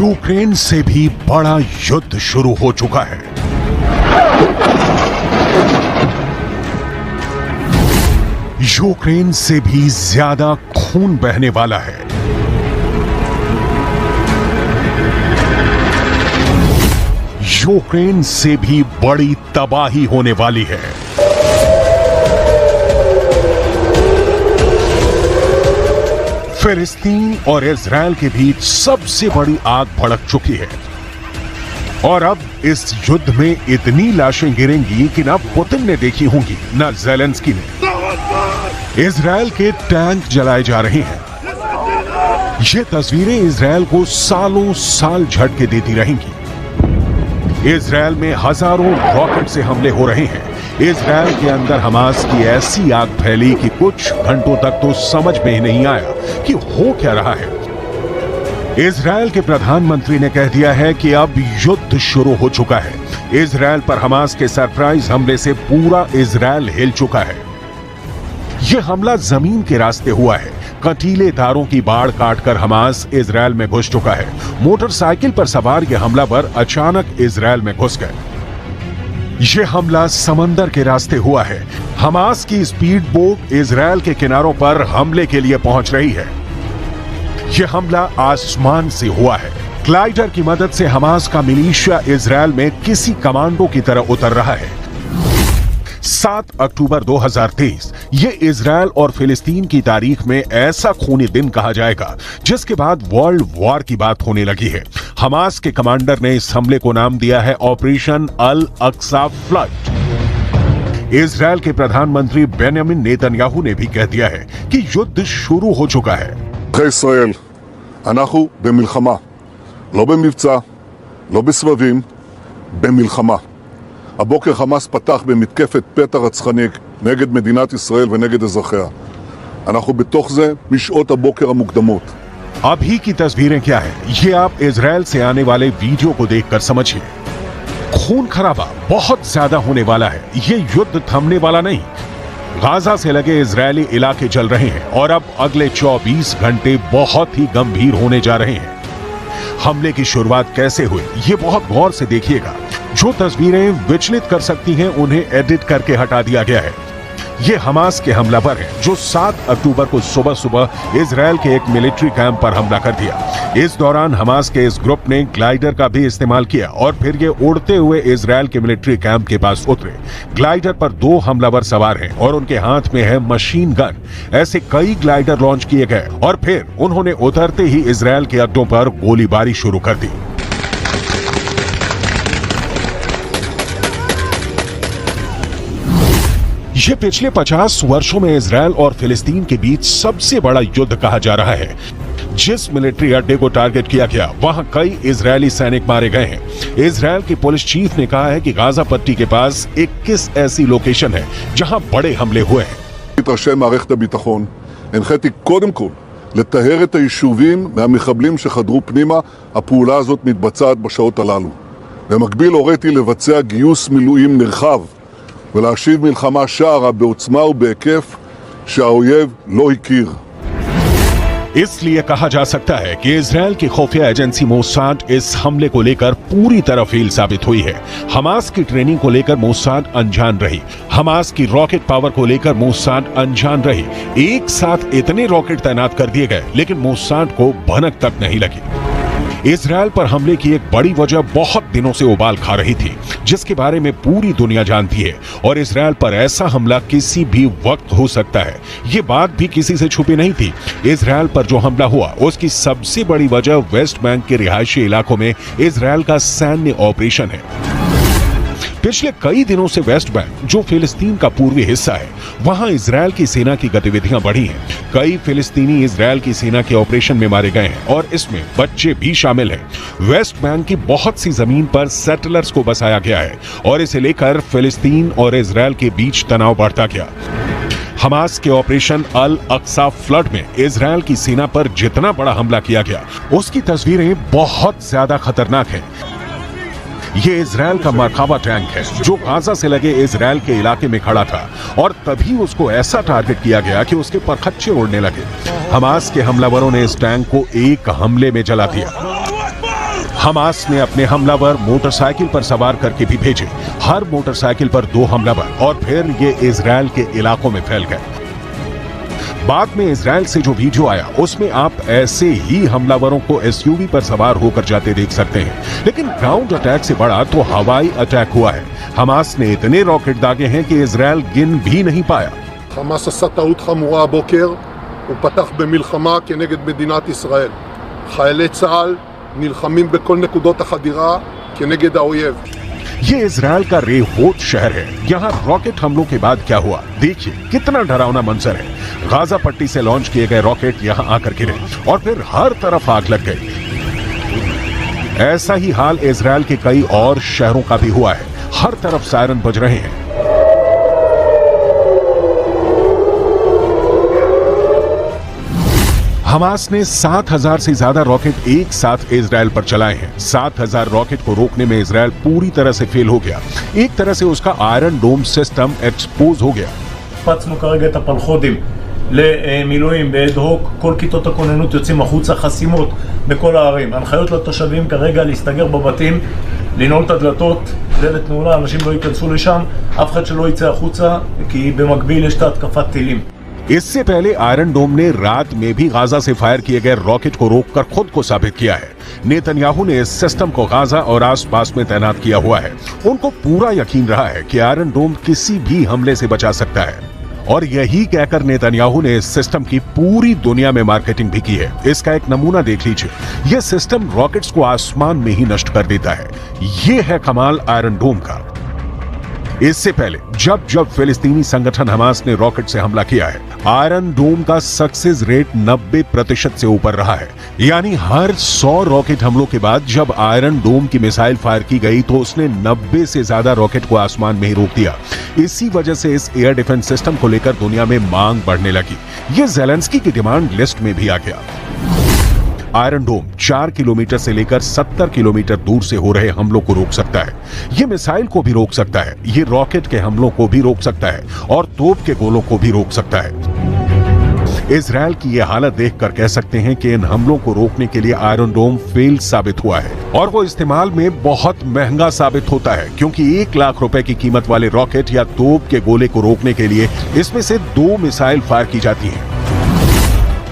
Ukraine से भी बड़ा युद्ध शुरू हो चुका है। यूक्रेन से भी ज्यादा खून बहने वाला है। यूक्रेन से भी बड़ी तबाही होने वाली है। फिलिस्तीन और इजरायल के बीच सबसे बड़ी आग भड़क चुकी है और अब इस युद्ध में इतनी लाशें गिरेंगी कि ना पुतिन ने देखी होंगी ना ज़ेलेंस्की ने। इजरायल के टैंक जलाए जा रहे हैं। ये तस्वीरें इजरायल को सालों साल झटके देती रहेंगी। इजरायल में हजारों रॉकेट से हमले हो रहे हैं। इजरायल के अंदर हमास की ऐसी आग फैली कि कुछ घंटों तक तो समझ में ही नहीं आया कि हो क्या रहा है। इजरायल के प्रधानमंत्री ने कह दिया है कि अब युद्ध शुरू हो चुका है। इजरायल पर हमास के सरप्राइज हमले से पूरा इजरायल हिल चुका है। यह हमला जमीन के रास्ते हुआ है। कंटीले तारों की बाढ़ काटकर हमास इजरायल में घुस चुका है। मोटरसाइकिल पर सवार यह हमलावर अचानक इजरायल में घुस गए। यह हमला समंदर के रास्ते हुआ है। हमास की स्पीड बोट इजरायल के किनारों पर हमले के लिए पहुंच रही है। यह हमला आसमान से हुआ है। ग्लाइडर की मदद से हमास का मिलिशिया इजरायल में किसी कमांडो की तरह उतर रहा है। 7 अक्टूबर 2023 ये इजरायल और फिलिस्तीन की तारीख में ऐसा खूनी दिन कहा जाएगा जिसके बाद वर्ल्ड वॉर की बात होने लगी है। हमास के कमांडर ने इस हमले को नाम दिया है ऑपरेशन अल अक्सा फ्लड। इजरायल के प्रधानमंत्री बेंजामिन नेतन्याहू ने भी कह दिया है कि युद्ध शुरू हो चुका है। ישראל, אנחנו במלחמה, לא במבצע, לא בסבבים, במלחמה. הבוקר חמאס פתח במתקפת פתע רצחנית נגד מדינת ישראל ונגד אזרחיה. אנחנו בתוך זה משעות הבוקר המוקדמות. अभी की तस्वीरें क्या है, ये आप इजरायल से आने वाले वीडियो को देखकर समझिए। खून खराबा बहुत ज्यादा होने वाला है। ये युद्ध थमने वाला नहीं। गाजा से लगे इजरायली इलाके जल रहे हैं और अब अगले 24 घंटे बहुत ही गंभीर होने जा रहे हैं। हमले की शुरुआत कैसे हुई, ये बहुत गौर से देखिएगा। जो तस्वीरें विचलित कर सकती हैं उन्हें एडिट करके हटा दिया गया है। ये हमास के हमलावर हैं जो 7 अक्टूबर को सुबह सुबह इजरायल के एक मिलिट्री कैंप पर हमला कर दिया। इस दौरान हमास के इस ग्रुप ने ग्लाइडर का भी इस्तेमाल किया और फिर ये उड़ते हुए इजरायल के मिलिट्री कैंप के पास उतरे। ग्लाइडर पर 2 हमलावर सवार हैं और उनके हाथ में है मशीन गन। ऐसे कई ग्लाइडर लॉन्च किए गए और फिर उन्होंने उतरते ही इजरायल के अड्डों पर गोलीबारी शुरू कर दी। यह पिछले 50 वर्षों में इजरायल और फिलिस्तीन के बीच सबसे बड़ा युद्ध कहा जा रहा है। जिस मिलिट्री अड्डे को टारगेट किया गया वहां कई इजरायली सैनिक मारे गए हैं। इजरायल के पुलिस चीफ ने कहा है कि गाजा पट्टी के पास 21 ऐसी लोकेशन है जहां बड़े हमले हुए हैं। ראשי מערכת הביטחון, הנחיתי קודם כל לטהר את היישובים מהמחבלים שחדרו פנימה. הפעולה הזאת מתבצעת בשעות הללו. במקביל הוריתי לבצע גיוס מילואים נרחב ולהשיב מלחמה שערה בעוצמה ובהיקף שהאויב לא הכיר. इसलिए कहा जा सकता है कि इजरायल की खुफिया एजेंसी मोसाद इस हमले को लेकर पूरी तरह फेल साबित हुई है। हमास की ट्रेनिंग को लेकर मोसाद अनजान रही। हमास की रॉकेट पावर को लेकर मोसाद अनजान रही। एक साथ इतने रॉकेट तैनात कर दिए गए लेकिन मोसाद को भनक तक नहीं लगी। इजरायल पर हमले की एक बड़ी वजह बहुत दिनों से उबाल खा रही थी जिसके बारे में पूरी दुनिया जानती है और इजरायल पर ऐसा हमला किसी भी वक्त हो सकता है। ये बात भी किसी से छुपी नहीं थी। इजरायल पर जो हमला हुआ उसकी सबसे बड़ी वजह वेस्ट बैंक के रिहायशी इलाकों में इजरायल का सैन्य ऑपरेशन है। पिछले कई दिनों से वेस्ट बैंक जो फिलिस्तीन का पूर्वी हिस्सा है वहां इजरायल की सेना की गतिविधियां बढ़ी हैं। कई फिलिस्तीनी इजरायल की सेना के ऑपरेशन में मारे गए हैं और इसमें बच्चे भी शामिल हैं। वेस्ट बैंक की बहुत सी जमीन पर सेटलर्स को बसाया गया है और इसे लेकर फिलिस्तीन और इजरायल के बीच तनाव बढ़ता गया। हमास के ऑपरेशन अल अक्सा फ्लड में इजरायल की सेना पर जितना बड़ा हमला किया गया उसकी तस्वीरें बहुत ज्यादा खतरनाक हैं। ये इजरायल का मरकाबा टैंक है जो गाजा से लगे इजरायल के इलाके में खड़ा था और तभी उसको ऐसा टारगेट किया गया कि उसके परखच्चे उड़ने लगे। हमास के हमलावरों ने इस टैंक को एक हमले में जला दिया। हमास ने अपने हमलावर मोटरसाइकिल पर सवार करके भी भेजे। हर मोटरसाइकिल पर 2 हमलावर, और फिर ये इजराइल के इलाकों में फैल गए। बाद में इजराइल से जो वीडियो आया उसमें आप ऐसे ही हमलावरों को एसयूवी पर सवार होकर जाते देख सकते हैं। लेकिन ग्राउंड अटैक से बड़ा तो हवाई अटैक हुआ है। हमास ने इतने रॉकेट दागे हैं कि इजराइल गिन भी नहीं पाया। חמאס עשה טעות חמורה הבוקר, הוא פתח במלחמה כנגד מדינת ישראל. חיילי צה"ל נלחמים בכל נקודות החדירה כנגד האויב. ये इजराइल का रेहोत शहर है। यहाँ रॉकेट हमलों के बाद क्या हुआ, देखिए कितना डरावना मंजर है। गाजा पट्टी से लॉन्च किए गए रॉकेट यहाँ आकर गिरे और फिर हर तरफ आग लग गई। ऐसा ही हाल इजराइल के कई और शहरों का भी हुआ है। हर तरफ सायरन बज रहे हैं। हमास ने 7,000 से ज्यादा रॉकेट एक साथ इजराइल पर चलाए हैं। 7,000 रॉकेट को रोकने में इजराइल पूरी तरह से फेल हो गया। एक तरह से उसका आयरन डोम सिस्टम एक्सपोज हो गया। פצנו כרגע את הפלחודים למילואים באד-הוק, כל כיתות הכוננות יוצאים החוצה, חסימות בכל הערים. הנחיות לתושבים כרגע להסתגר בבתים, לנעול את הדלתות, דלת נעולה, אנשים לא ייכנסו לשם, אף אחד שלא יצא החוצה, כי במקביל יש את התקפת טילים. इससे पहले आयरन डोम ने रात में भी गाजा से फायर किए गए रॉकेट को रोककर खुद को साबित किया है। नेतन्याहू ने इस सिस्टम को गाजा और आसपास में तैनात किया हुआ है। उनको पूरा यकीन रहा है कि आयरन डोम किसी भी हमले से बचा सकता है, और यही कहकर नेतन्याहू ने इस सिस्टम की पूरी दुनिया में मार्केटिंग भी की है। इसका एक नमूना देख लीजिए। यह सिस्टम रॉकेट्स को आसमान में ही नष्ट कर देता है। यह है कमाल आयरन डोम का। इससे पहले जब फिलिस्तीनी संगठन हमास ने रॉकेट से हमला किया है, आयरन डोम का सक्सेस रेट 90% से ऊपर रहा है। यानी हर 100 रॉकेट हमलों के बाद जब आयरन डोम की मिसाइल फायर की गई तो उसने 90 से ज्यादा रॉकेट को आसमान में ही रोक दिया। इसी वजह से इस एयर डिफेंस सिस्टम को लेकर दुनिया में मांग बढ़ने लगी। यह ज़ेलेंस्की की डिमांड लिस्ट में भी आ गया। आयरन डोम 4 किलोमीटर से लेकर 70 किलोमीटर दूर से हो रहे हमलों को रोक सकता है। यह मिसाइल को भी रोक सकता है, यह रॉकेट के हमलों को भी रोक सकता है, और तोप के गोलों को भी रोक सकता है। इजराइल की यह हालत देखकर कह सकते हैं कि इन हमलों को रोकने के लिए आयरन डोम फेल साबित हुआ है, और वो इस्तेमाल में बहुत महंगा साबित होता है, क्योंकि 1 लाख रुपए की कीमत वाले रॉकेट या तोप के गोले को रोकने के लिए इसमें से 2 मिसाइल फायर की जाती हैं,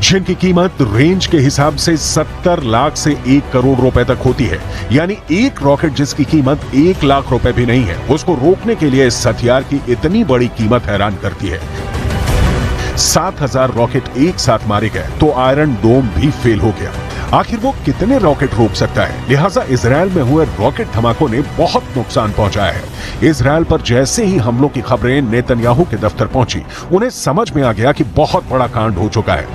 जिनकी कीमत रेंज के हिसाब से 70 लाख से 1 करोड़ रुपए तक होती है। यानी एक रॉकेट जिसकी कीमत 1 लाख रुपए भी नहीं है, उसको रोकने के लिए इस हथियार की इतनी बड़ी कीमत हैरान करती है। 7,000 रॉकेट एक साथ मारे गए तो आयरन डोम भी फेल हो गया। आखिर वो कितने रॉकेट रोक सकता है? लिहाजा इजराइल में हुए रॉकेट धमाकों ने बहुत नुकसान पहुंचाया है। इजराइल पर जैसे ही हमलों की खबरें नेतन्याहू के दफ्तर पहुंची, उन्हें समझ में आ गया कि बहुत बड़ा कांड हो चुका है।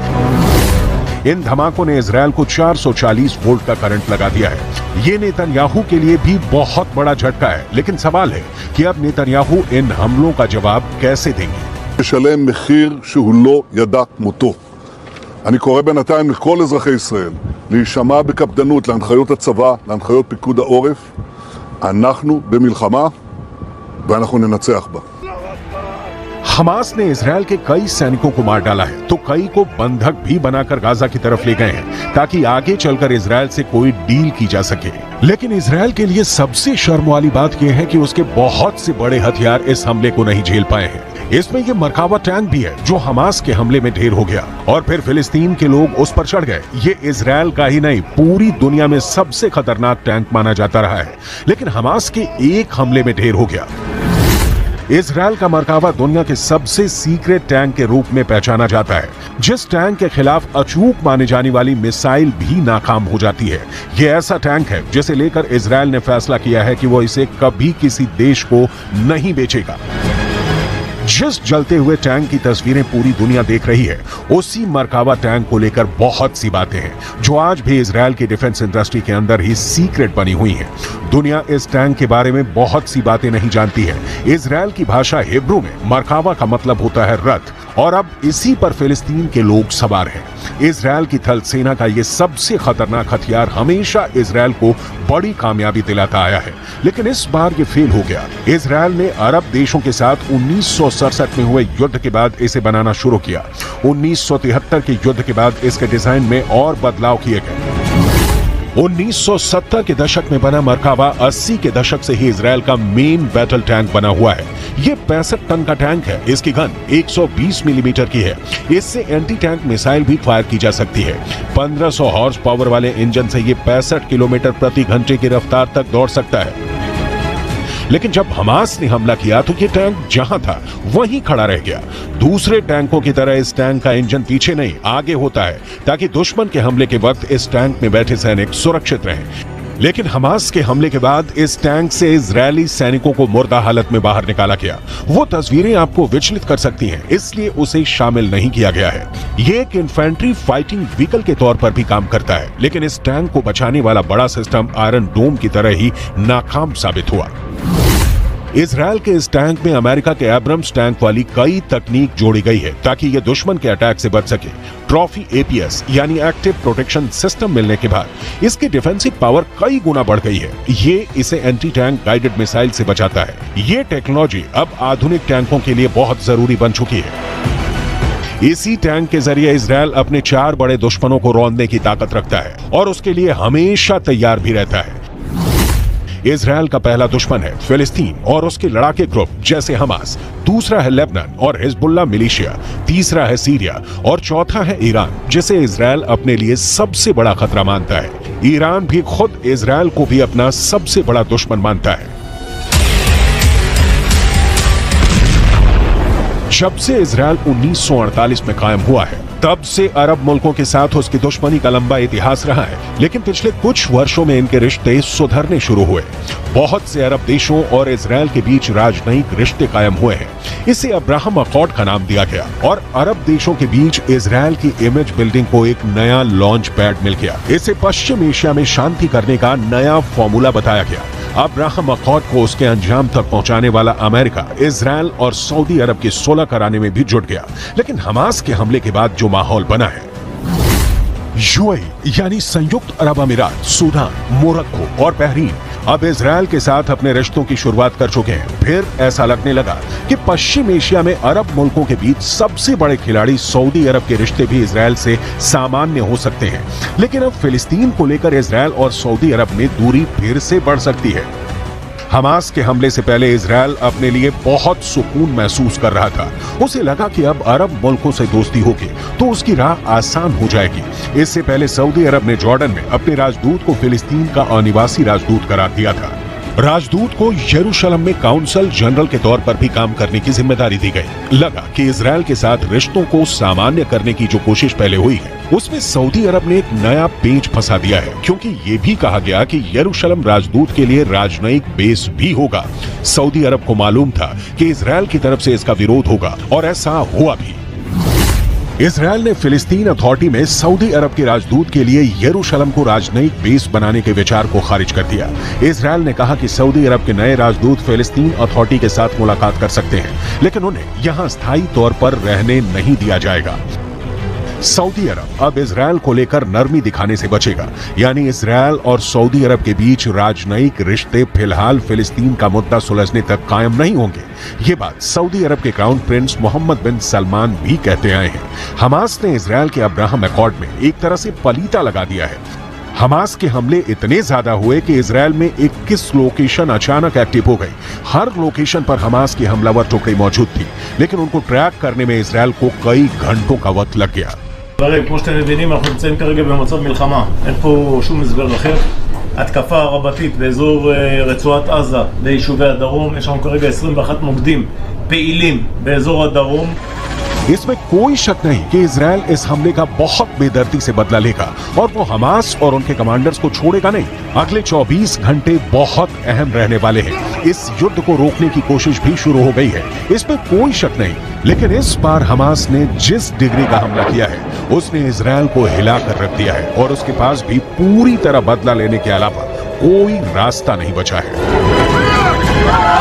इन धमाकों ने इजराइल को 440 वोल्ट का करंट लगा दिया है। ये नेतन्याहू के लिए भी बहुत बड़ा झटका है। लेकिन सवाल है कि अब नेतन्याहू इन हमलों का जवाब कैसे देंगे? לשלם מחיר שהוא לא ידע כמותו. אני קורא בינתיים לכל אזרחי ישראל להישמע בקפדנות להנחיות הצבא, להנחיות פיקוד העורף. אנחנו במלחמה ואנחנו ננצח בה. हमास ने इजराइल के कई सैनिकों को मार डाला है, तो कई को बंधक भी बनाकर गाजा की तरफ ले गए हैं, ताकि आगे चलकर इजराइल से कोई डील की जा सके। लेकिन इजराइल के लिए सबसे शर्म वाली बात यह है कि उसके बहुत से बड़े हथियार इस हमले को नहीं झेल पाए हैं। इसमें यह मरकावा टैंक भी है जो हमास के हमले में ढेर हो गया, और फिर फिलिस्तीन के लोग उस पर चढ़ गए। ये इजराइल का ही नहीं, पूरी दुनिया में सबसे खतरनाक टैंक माना जाता रहा है, लेकिन हमास के एक हमले में ढेर हो गया। इजराइल का मरकावा दुनिया के सबसे सीक्रेट टैंक के रूप में पहचाना जाता है, जिस टैंक के खिलाफ अचूक माने जाने वाली मिसाइल भी नाकाम हो जाती है। यह ऐसा टैंक है जिसे लेकर इजराइल ने फैसला किया है कि वो इसे कभी किसी देश को नहीं बेचेगा। जिस जलते हुए टैंक की तस्वीरें पूरी दुनिया देख रही है, उसी मरकावा टैंक को लेकर बहुत सी बातें हैं जो आज भी इजराइल की डिफेंस इंडस्ट्री के अंदर ही सीक्रेट बनी हुई हैं। दुनिया इस टैंक के बारे में बहुत सी बातें नहीं जानती है। इजराइल की भाषा हिब्रू में मरकावा का मतलब होता है रथ, और अब इसी पर फिलिस्तीन के लोग सवार हैं। इजराइल की थल सेना का यह सबसे खतरनाक हथियार हमेशा इजराइल को बड़ी कामयाबी दिलाता आया है, लेकिन इस बार ये फेल हो गया। इजराइल ने अरब देशों के साथ 1967 में हुए युद्ध के बाद इसे बनाना शुरू किया। 1973 के युद्ध के बाद इसके डिजाइन में और बदलाव किए गए। 1970 के दशक में बना मरकावा 80 के दशक से ही इजरायल का मेन बैटल टैंक बना हुआ है। ये 65 टन का टैंक है। इसकी गन 120 मिलीमीटर की है। इससे एंटी टैंक मिसाइल भी फायर की जा सकती है। 1500 हॉर्स पावर वाले इंजन से ये 65 किलोमीटर प्रति घंटे की रफ्तार तक दौड़ सकता है। लेकिन जब हमास ने हमला किया तो ये टैंक जहां था वहीं खड़ा रह गया। दूसरे टैंकों की तरह इस टैंक का इंजन पीछे नहीं आगे होता है, ताकि दुश्मन के हमले के वक्त इस टैंक में बैठे सैनिक सुरक्षित रहें। लेकिन हमास के हमले के बाद इस टैंक से इजरायली सैनिकों को मुर्दा हालत में बाहर निकाला गया। वो तस्वीरें आपको विचलित कर सकती हैं, इसलिए उसे शामिल नहीं किया गया है। ये एक इन्फेंट्री फाइटिंग व्हीकल के तौर पर भी काम करता है, लेकिन इस टैंक को बचाने वाला बड़ा सिस्टम आयरन डोम की तरह ही नाकाम साबित हुआ। इजरायल के इस टैंक में अमेरिका के एब्रम्स टैंक वाली कई तकनीक जोड़ी गई है, ताकि ये दुश्मन के अटैक से बच सके। ट्रॉफी एपीएस यानी एक्टिव प्रोटेक्शन सिस्टम मिलने के बाद इसकी डिफेंसिव पावर कई गुना बढ़ गई है। ये इसे एंटी टैंक गाइडेड मिसाइल से बचाता है। ये टेक्नोलॉजी अब आधुनिक टैंकों के लिए बहुत जरूरी बन चुकी है। इसी टैंक के जरिए इजरायल अपने 4 बड़े दुश्मनों को रौंदने की ताकत रखता है और उसके लिए हमेशा तैयार भी रहता है। इजरायल का पहला दुश्मन है फिलिस्तीन और उसके लड़ाके ग्रुप जैसे हमास, दूसरा है लेबनान और हिजबुल्लाह मिलिशिया, तीसरा है सीरिया और चौथा है ईरान, जिसे इजरायल अपने लिए सबसे बड़ा खतरा मानता है। ईरान भी खुद इजरायल को भी अपना सबसे बड़ा दुश्मन मानता है। जब से इजरायल 1948 में कायम हुआ है, तब से अरब मुल्कों के साथ उसकी दुश्मनी का लंबा इतिहास रहा है। लेकिन पिछले कुछ वर्षों में इनके रिश्ते सुधरने शुरू हुए। बहुत से अरब देशों और इजरायल के बीच राजनयिक रिश्ते कायम हुए हैं। इसे अब्राहम अकॉर्ड का नाम दिया गया और अरब देशों के बीच इजरायल की इमेज बिल्डिंग को एक नया लॉन्च पैड मिल गया। इसे पश्चिम एशिया में शांति करने का नया फॉर्मूला बताया गया। अब्राहम अकॉर्ड को उसके अंजाम तक पहुंचाने वाला अमेरिका, इजरायल और सऊदी अरब की सुलह कराने में भी जुट गया। लेकिन हमास के हमले के बाद जो माहौल बना है, यूएई यानी संयुक्त अरब अमीरात, सूडान, मोरक्को और बहरीन अब इजरायल के साथ अपने रिश्तों की शुरुआत कर चुके हैं। फिर ऐसा लगने लगा कि पश्चिम एशिया में अरब मुल्कों के बीच सबसे बड़े खिलाड़ी सऊदी अरब के रिश्ते भी इजरायल से सामान्य हो सकते हैं। लेकिन अब फिलिस्तीन को लेकर इजरायल और सऊदी अरब में दूरी फिर से बढ़ सकती है। हमास के हमले से पहले इजरायल अपने लिए बहुत सुकून महसूस कर रहा था। उसे लगा कि अब अरब मुल्कों से दोस्ती होगी तो उसकी राह आसान हो जाएगी। इससे पहले सऊदी अरब ने जॉर्डन में अपने राजदूत को फिलिस्तीन का अनिवासी राजदूत करार दिया था। राजदूत को यरूशलेम में काउंसल जनरल के तौर पर भी काम करने की जिम्मेदारी दी गई। लगा कि इजरायल के साथ रिश्तों को सामान्य करने की जो कोशिश पहले हुई है, उसमें सऊदी अरब ने एक नया पेंच फंसा दिया है, क्योंकि ये भी कहा गया कि यरूशलेम राजदूत के लिए राजनयिक बेस भी होगा। सऊदी अरब को मालूम था कि इजरायल की तरफ से इसका विरोध होगा और ऐसा हुआ भी। इजरायल ने फिलिस्तीन अथॉरिटी में सऊदी अरब के राजदूत के लिए यरूशलेम को राजनयिक बेस बनाने के विचार को खारिज कर दिया। इजरायल ने कहा कि सऊदी अरब के नए राजदूत फिलिस्तीन अथॉरिटी के साथ मुलाकात कर सकते हैं, लेकिन उन्हें यहां स्थायी तौर पर रहने नहीं दिया जाएगा। सऊदी अरब अब इजरायल को लेकर नरमी दिखाने से बचेगा, यानी इजरायल और सऊदी अरब के बीच राजनयिक रिश्ते फिलहाल फिलिस्तीन का मुद्दा सुलझने तक कायम नहीं होंगे। ये बात सऊदी अरब के क्राउन प्रिंस मोहम्मद बिन सलमान भी कहते आए हैं। हमास ने इजरायल के अब्राहम अकॉर्ड में एक तरह से पलीता लगा दिया है। हमास के हमले इतने ज्यादा हुए कि इजरायल में 21 लोकेशन अचानक एक्टिव हो गई। हर लोकेशन पर हमास की हमलावर टुकड़ी मौजूद थी, लेकिन उनको ट्रैक करने में इजरायल को कई घंटों का वक्त लग गया। כמו שאתם מבינים, אנחנו נמצאים כרגע במצב מלחמה. אין פה שום הסבר אחר. התקפה רבתית באזור רצועת עזה, ביישובי הדרום. יש לנו כרגע 21 מוקדים פעילים באזור הדרום. इसमें कोई शक नहीं कि इजरायल इस हमले का बहुत बेदर्दी से बदला लेगा और वो हमास और उनके कमांडर्स को छोड़ेगा नहीं। अगले 24 घंटे बहुत अहम रहने वाले हैं। इस युद्ध को रोकने की कोशिश भी शुरू हो गई है, इसमें कोई शक नहीं। लेकिन इस बार हमास ने जिस डिग्री का हमला किया है, उसने इजरायल को हिला कर रख दिया है और उसके पास भी पूरी तरह बदला लेने के अलावा कोई रास्ता नहीं बचा है।